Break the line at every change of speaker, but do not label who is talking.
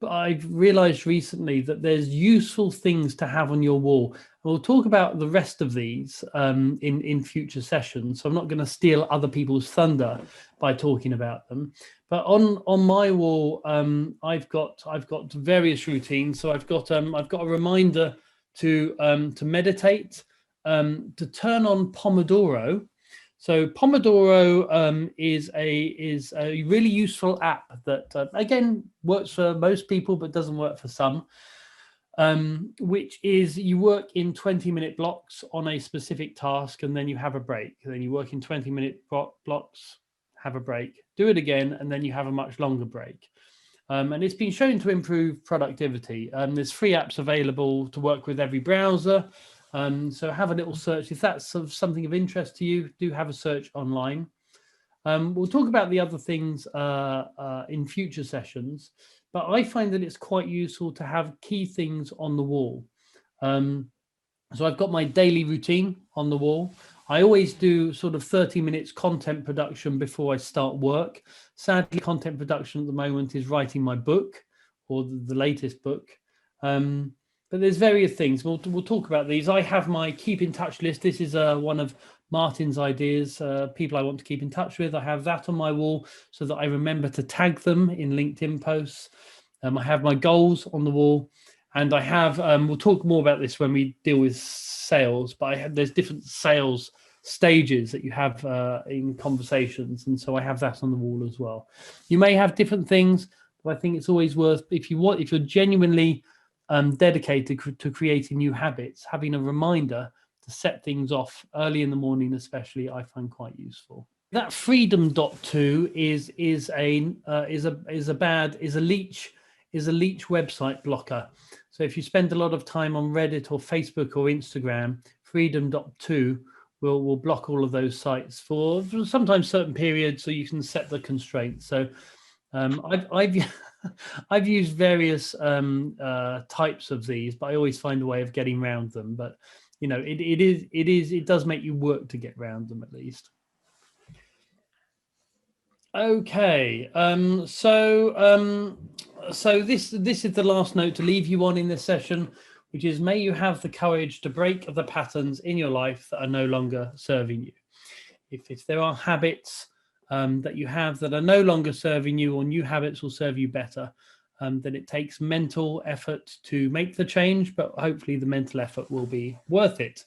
But I've realized recently that there's useful things to have on your wall. And we'll talk about the rest of these in future sessions. So I'm not going to steal other people's thunder by talking about them. But on my wall, I've got various routines. So I've got a reminder to meditate, to turn on Pomodoro. So Pomodoro is a really useful app that again works for most people but doesn't work for some. Which is you work in 20-minute blocks on a specific task, and then you have a break. Then you work in 20-minute blocks, have a break, do it again, and then you have a much longer break. And it's been shown to improve productivity. There's free apps available to work with every browser. So have a little search. If that's something of interest to you, do have a search online. We'll talk about the other things in future sessions, but I find that it's quite useful to have key things on the wall. So I've got my daily routine on the wall. I always do sort of 30 minutes content production before I start work. Sadly, content production at the moment is writing my book, or the latest book. But there's various things. We'll talk about these. I have my keep in touch list. This is one of Martin's ideas, people I want to keep in touch with. I have that on my wall so that I remember to tag them in LinkedIn posts. I have my goals on the wall, and I have, we'll talk more about this when we deal with sales, but there's different sales stages that you have in conversations. And so I have that on the wall as well. You may have different things, but I think it's always worth, if you're genuinely dedicated to creating new habits, having a reminder to set things off early in the morning, especially, I find quite useful. That freedom.to is a leech website blocker. So if you spend a lot of time on Reddit or Facebook or Instagram, freedom.to will block all of those sites for sometimes certain periods, so you can set the constraints. So I've used various types of these, but I always find a way of getting around them. But you know, it does make you work to get around them at least. Okay, so this is the last note to leave you on in this session, which is, may you have the courage to break the patterns in your life that are no longer serving you. If there are habits that you have that are no longer serving you, or new habits will serve you better, then it takes mental effort to make the change, but hopefully the mental effort will be worth it.